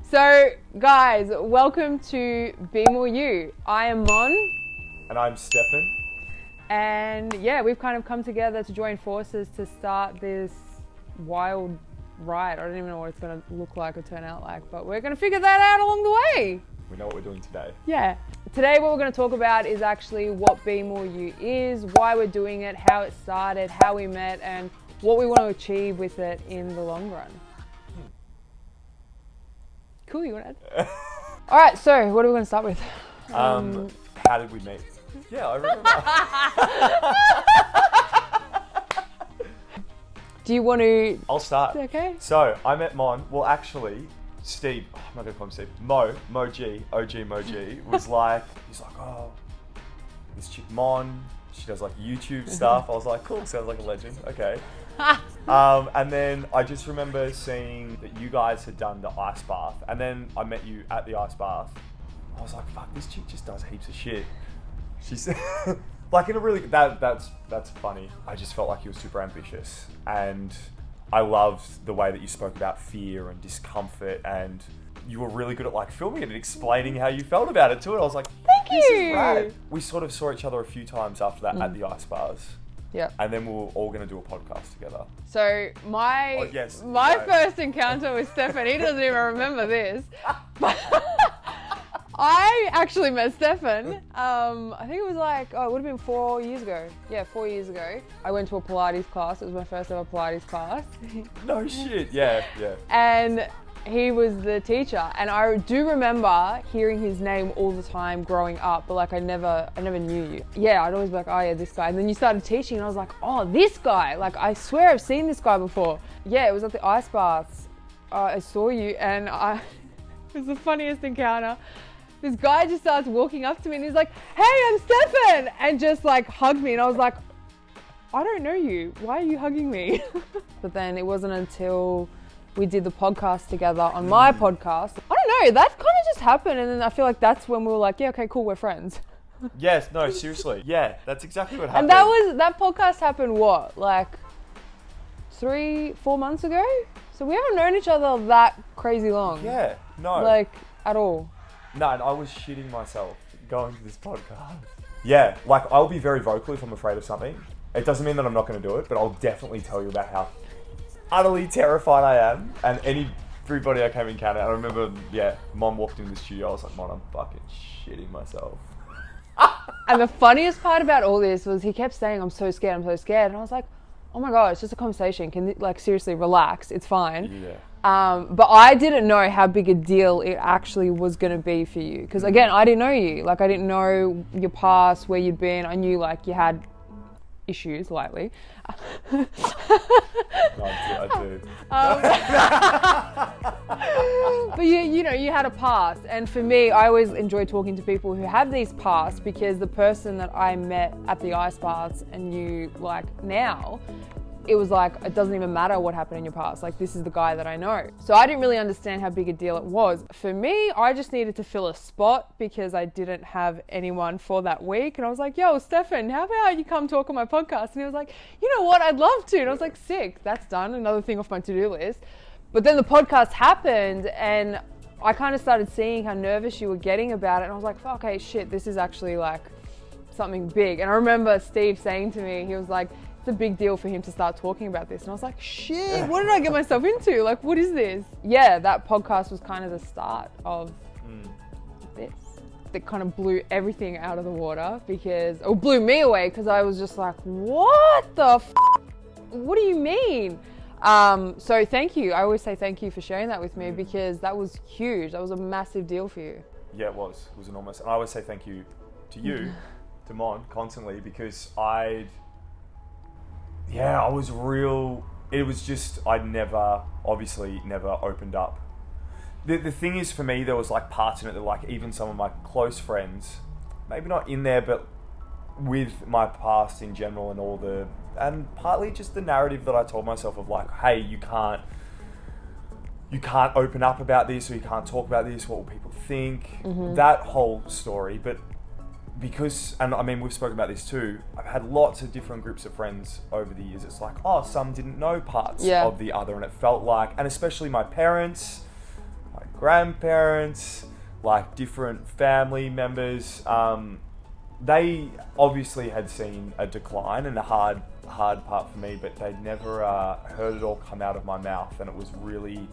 So, guys, welcome to Be More You. I am Mon. And I'm Stefan. And yeah, we've kind of come together to join forces to start this wild ride. I don't even know what it's going to look like or turn out like, but we're going to figure that out along the way. We know what we're doing today. Yeah. Today what we're going to talk about is actually what Be More You is, why we're doing it, how it started, how we met, and what we want to achieve with it in the long run. Cool, you want to add? All right, so what are we going to start with? How did we meet? Yeah, I remember. Do you want to... I'll start. Okay. So, I met Mon. Well, actually, Steve, I'm not going to call him Steve. Moji, was like, he's like, oh, this chick Mon, she does like YouTube stuff. I was like, cool, sounds like a legend. Okay. And then I just remember seeing that you guys had done the ice bath, and then I met you at the ice bath. I was like, fuck, this chick just does heaps of shit. She said, like in a really, that's funny. I just felt like you were super ambitious, and I loved the way that you spoke about fear and discomfort, and you were really good at like filming it and explaining how you felt about it too. And I was like, Thank this you. is rad. We sort of saw each other a few times after that at the ice bars. Yeah. And then we were all going to do a podcast together. So my first encounter with Stefan, he doesn't even remember this. I actually met Stefan, I think it was like, it would have been 4 years ago. Yeah, 4 years ago. I went to a Pilates class. It was my first ever Pilates class. No shit. Yeah. And he was the teacher. And I do remember hearing his name all the time growing up, but like I never knew you. Yeah, I'd always be like, oh yeah, this guy. And then you started teaching and I was like, oh, this guy. Like I swear I've seen this guy before. Yeah, it was at the ice baths. I saw you and it was the funniest encounter. This guy just starts walking up to me and he's like, hey, I'm Stefan! And just like hugged me. And I was like, I don't know you. Why are you hugging me? But then it wasn't until we did the podcast together on my podcast. I don't know, that kind of just happened. And then I feel like that's when we were like, yeah, okay, cool, we're friends. Yes, no, seriously. Yeah, that's exactly what happened. And that podcast happened what? Like 3-4 months ago? So we haven't known each other that crazy long. Yeah, no. Like at all. No, and I was shitting myself going to this podcast. Yeah, like I'll be very vocal if I'm afraid of something. It doesn't mean that I'm not going to do it, but I'll definitely tell you about how utterly terrified I am. And everybody I came in encounter, I remember, Mom walked into the studio, I was like, Mom, I'm fucking shitting myself. And the funniest part about all this was he kept saying, I'm so scared. And I was like, oh my God, it's just a conversation. Can like seriously relax, it's fine. Yeah. But I didn't know how big a deal it actually was going to be for you. Because again, I didn't know you. Like I didn't know your past, where you'd been. I knew like you had issues, lightly. I do. But you know, you had a past. And for me, I always enjoy talking to people who have these pasts, because the person that I met at the ice baths and you like now, it was like, it doesn't even matter what happened in your past. Like, this is the guy that I know. So I didn't really understand how big a deal it was. For me, I just needed to fill a spot because I didn't have anyone for that week. And I was like, yo, Stefan, how about you come talk on my podcast? And he was like, you know what? I'd love to. And I was like, sick, that's done. Another thing off my to-do list. But then the podcast happened and I kind of started seeing how nervous you were getting about it. And I was like, okay, shit, this is actually like something big. And I remember Steve saying to me, he was like, it's a big deal for him to start talking about this. And I was like, shit, what did I get myself into? Like, what is this? Yeah, that podcast was kind of the start of this. It kind of blew everything out of the water blew me away, because I was just like, what the what do you mean? So thank you. I always say thank you for sharing that with me, because that was huge. That was a massive deal for you. Yeah, it was enormous. And I always say thank you to you, to Mon, constantly, because I was real. It was just, I'd never opened up. The thing is, for me, there was like parts in it that like even some of my close friends, maybe not in there, but with my past in general and partly just the narrative that I told myself of like, hey, you can't open up about this, or you can't talk about this, what will people think? That whole story. But because, and I mean, we've spoken about this too, I've had lots of different groups of friends over the years. It's like, some didn't know parts of the other, and it felt like, and especially my parents, my grandparents, like different family members. They obviously had seen a decline and a hard part for me, but they'd never heard it all come out of my mouth, and it was really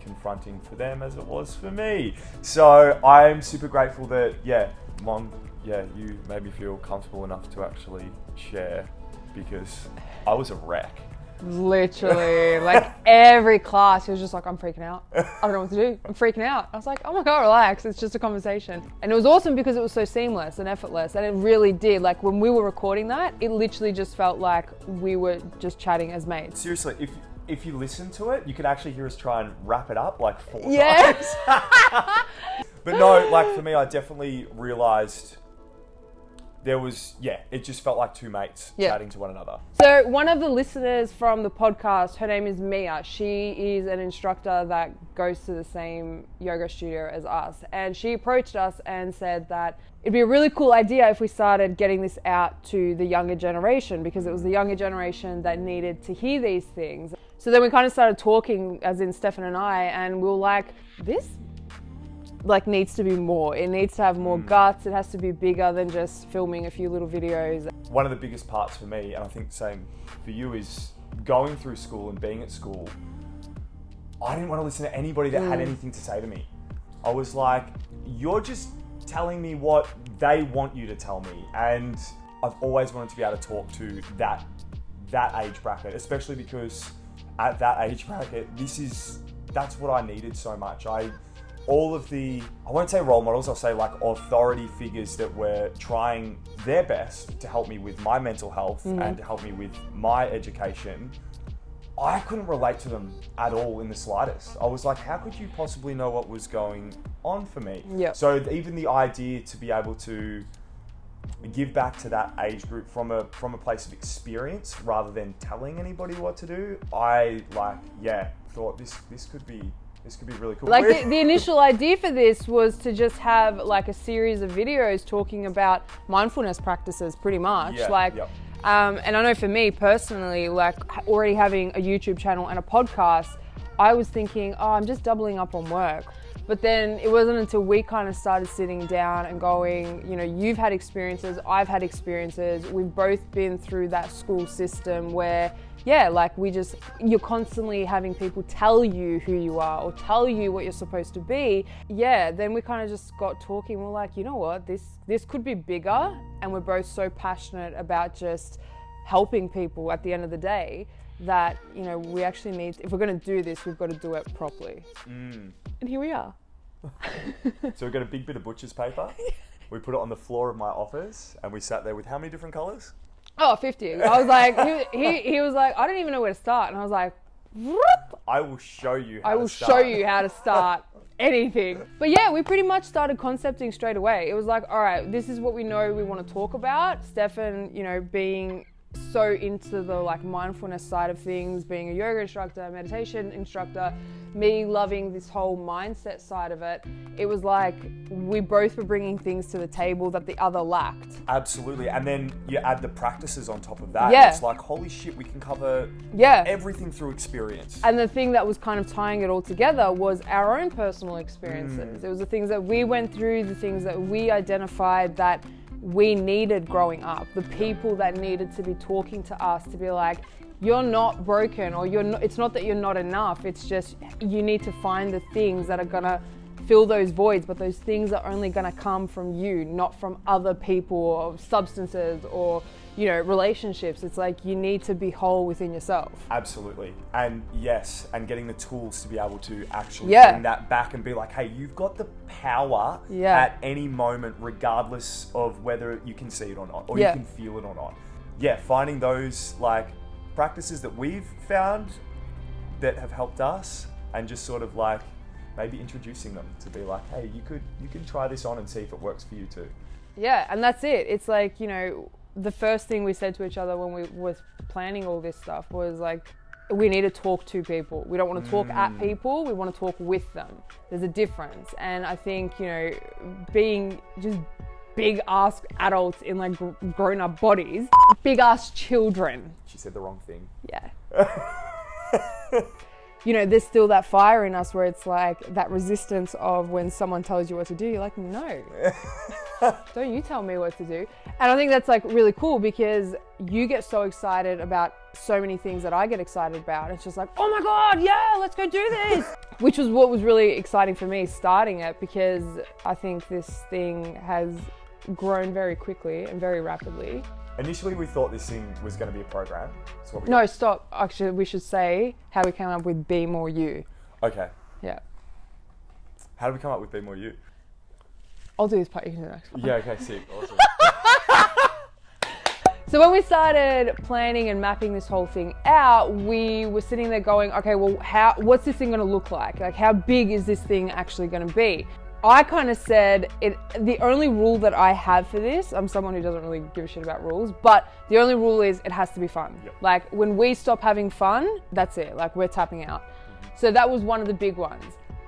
confronting for them as it was for me. So I'm super grateful that, Mom, you made me feel comfortable enough to actually share, because I was a wreck. Literally, like every class, he was just like, I'm freaking out. I don't know what to do. I'm freaking out. I was like, oh my God, relax. It's just a conversation. And it was awesome because it was so seamless and effortless. And it really did. Like when we were recording that, it literally just felt like we were just chatting as mates. Seriously, if you listen to it, you could actually hear us try and wrap it up like 4 times. But no, like for me, I definitely realized there was, it just felt like two mates chatting to one another. So one of the listeners from the podcast, her name is Mia. She is an instructor that goes to the same yoga studio as us. And she approached us and said that it'd be a really cool idea if we started getting this out to the younger generation, because it was the younger generation that needed to hear these things. So then we kind of started talking, as in Stefan and I, and we were like, this needs to be more. It needs to have more guts. It has to be bigger than just filming a few little videos. One of the biggest parts for me, and I think the same for you, is going through school and being at school. I didn't want to listen to anybody that had anything to say to me. I was like, you're just telling me what they want you to tell me. And I've always wanted to be able to talk to that age bracket, especially because at that age bracket, that's what I needed so much. All of the, I won't say role models, I'll say like authority figures that were trying their best to help me with my mental health and to help me with my education, I couldn't relate to them at all in the slightest. I was like, how could you possibly know what was going on for me? Yep. So even the idea to be able to give back to that age group from a place of experience rather than telling anybody what to do, I thought this could be really cool. Like the initial idea for this was to just have like a series of videos talking about mindfulness practices, pretty much. And I know for me personally, like already having a YouTube channel and a podcast, I was thinking, I'm just doubling up on work. But then it wasn't until we kind of started sitting down and going, you've had experiences, I've had experiences, we've both been through that school system where you're constantly having people tell you who you are or tell you what you're supposed to be. Then we kind of just got talking. We're like, you know what, this could be bigger, and we're both so passionate about just helping people at the end of the day that, we actually need, if we're going to do this, we've got to do it properly. And here we are. So we've got a big bit of butcher's paper. We put it on the floor of my office, and we sat there with how many different colours? 50. I was like, he was like, I don't even know where to start. And I was like, I will show you how I will show you how to start anything. But we pretty much started concepting straight away. It was like, all right, this is what we know we want to talk about. Stefan, being so into the like mindfulness side of things, being a yoga instructor, meditation instructor, me loving this whole mindset side of it, it was like we both were bringing things to the table that the other lacked. Absolutely. And then you add the practices on top of that. It's like, holy shit, we can cover everything through experience. And the thing that was kind of tying it all together was our own personal experiences. It was the things that we went through, the things that we identified that we needed growing up, the people that needed to be talking to us to be like, you're not broken, or it's not that you're not enough, it's just you need to find the things that are gonna fill those voids, but those things are only gonna come from you, not from other people or substances or relationships. It's like you need to be whole within yourself. Absolutely. And and getting the tools to be able to actually bring that back and be like, hey, you've got the power at any moment, regardless of whether you can see it or not, or you can feel it or not. Finding those like practices that we've found that have helped us, and just sort of like maybe introducing them to be like, hey, you can try this on and see if it works for you too. And that's it. It's like, the first thing we said to each other when we were planning all this stuff was like, we need to talk to people. We don't want to talk at people, we want to talk with them. There's a difference. And I think, being just big ass adults in like grown up bodies, big ass children. She said the wrong thing. you know, there's still that fire in us where it's like that resistance of when someone tells you what to do, you're like, no, don't you tell me what to do. And I think that's like really cool because you get so excited about so many things that I get excited about. It's just like, oh my God, yeah, let's go do this. Which was what was really exciting for me starting it, because I think this thing has grown very quickly and very rapidly. Initially, we thought this thing was going to be a program. No, stop. Actually, we should say how we came up with Be More You. Okay. Yeah. How did we come up with Be More You? I'll do this part. You can do the next one. Yeah, okay, sick. Awesome. So when we started planning and mapping this whole thing out, we were sitting there going, okay, well, what's this thing going to look like? Like, how big is this thing actually going to be? I kind of said, the only rule that I have for this, I'm someone who doesn't really give a shit about rules, but the only rule is it has to be fun. Yep. Like, when we stop having fun, that's it. Like, we're tapping out. So that was one of the big ones.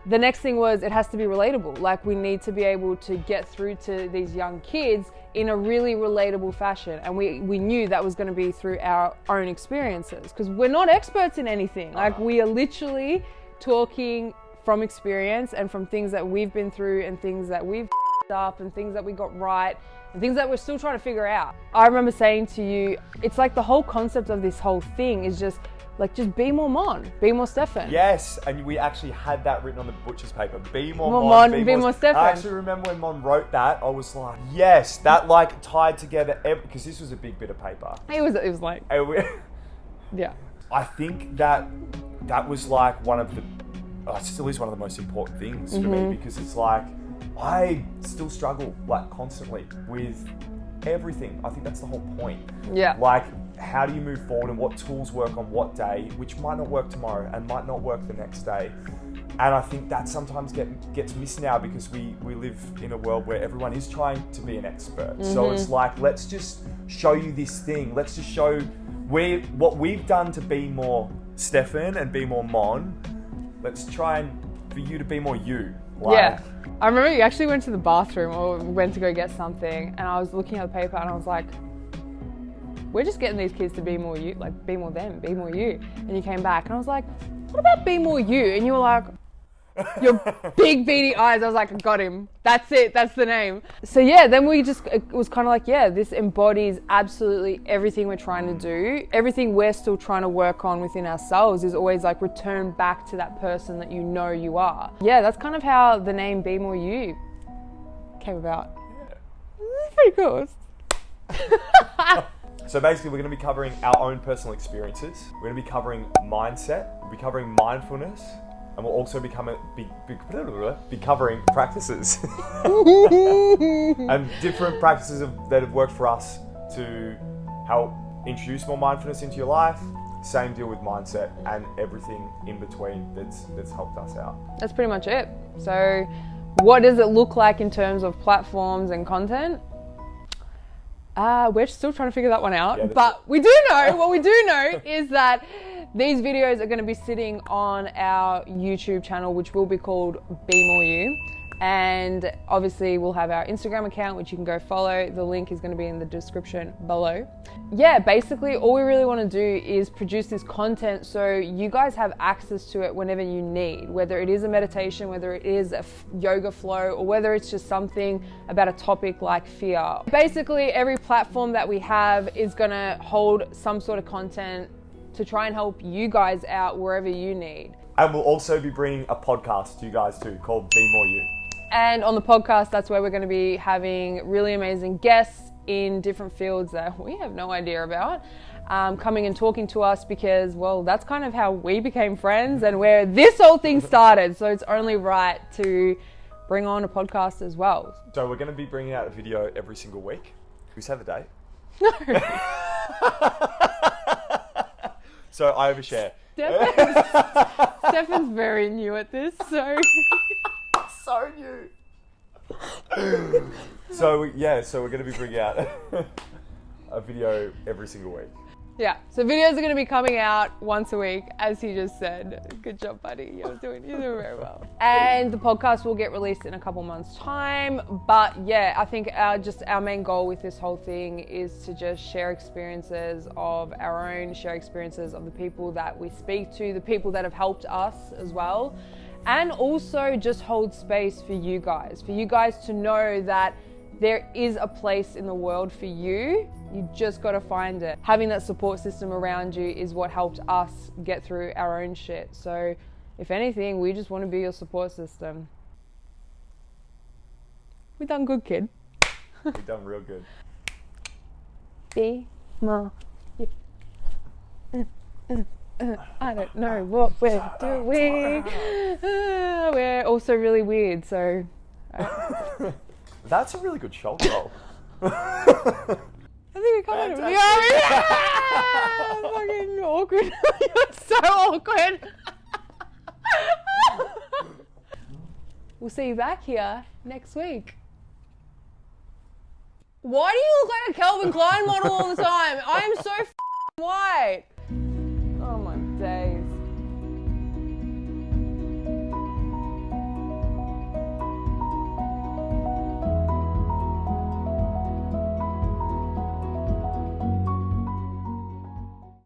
The next thing was it has to be relatable. Like, we need to be able to get through to these young kids in a really relatable fashion. And we knew that was going to be through our own experiences, because we're not experts in anything. Like, we are literally talking from experience and from things that we've been through and things that we've up and things that we got right and things that we're still trying to figure out. I remember saying to you, it's like the whole concept of this whole thing is just be more Mon, be more Stefan. Yes, and we actually had that written on the butcher's paper. Be more Mon, Mon, be more Stefan. I actually remember when Mon wrote that, I was like, yes, that like tied together, because this was a big bit of paper. It was like, yeah. I think that was like one of the, it still is one of the most important things for me, because it's like, I still struggle like constantly with everything. I think that's the whole point. Yeah. Like, how do you move forward and what tools work on what day, which might not work tomorrow and might not work the next day. And I think that sometimes gets missed now because we live in a world where everyone is trying to be an expert. So it's like, let's just show you this thing. Let's just show what we've done to be more Stefan and be more Mon. Let's try for you to be more you. Like, yeah. I remember you actually went to the bathroom or went to go get something, and I was looking at the paper and I was like, we're just getting these kids to be more you, like be more them, be more you. And you came back and I was like, what about be more you? And you were like, your big beady eyes. I was like, got him. That's it. That's the name. So yeah, then it was kind of like, yeah, this embodies absolutely everything we're trying to do. Everything we're still trying to work on within ourselves is always like return back to that person that you know you are. Yeah, that's kind of how the name Be More You came about. Yeah. It's pretty cool. So basically, we're going to be covering our own personal experiences. We're going to be covering mindset. We'll be covering mindfulness. And we'll also be covering practices. And different practices that have worked for us to help introduce more mindfulness into your life. Same deal with mindset and everything in between that's helped us out. That's pretty much it. So what does it look like in terms of platforms and content? We're still trying to figure that one out, yeah, but we do know, what we do know is that these videos are going to be sitting on our YouTube channel, which will be called Be More You. And obviously we'll have our Instagram account, which you can go follow. The link is going to be in the description below. Yeah, basically all we really want to do is produce this content so you guys have access to it whenever you need, whether it is a meditation, whether it is a yoga flow, or whether it's just something about a topic like fear. Basically every platform that we have is going to hold some sort of content to try and help you guys out wherever you need. And we'll also be bringing a podcast to you guys too, called Be More You. And on the podcast, that's where we're going to be having really amazing guests in different fields that we have no idea about, coming and talking to us because, well, that's kind of how we became friends and where this whole thing started. So it's only right to bring on a podcast as well. So we're going to be bringing out a video every single week. Who's had the date? No. So I overshare. Stefan's very new at this, so... So new. So we're going to be bringing out a video every single week. Yeah, so videos are going to be coming out once a week, as he just said. Good job, buddy. You're doing very well. And the podcast will get released in a couple months' time. But yeah, I think our main goal with this whole thing is to just share experiences of our own, share experiences of the people that we speak to, the people that have helped us as well. And also just hold space for you guys to know that there is a place in the world for you. You just got to find it. Having that support system around you is what helped us get through our own shit. So if anything, we just want to be your support system. We done good, kid. We done real good. Be more. I don't know what we're doing. We're also really weird, so... That's a really good shoulder roll. I think we covered it. Yeah! Fucking awkward. You're so awkward. We'll see you back here next week. Why do you look like a Calvin Klein model all the time? I am so white.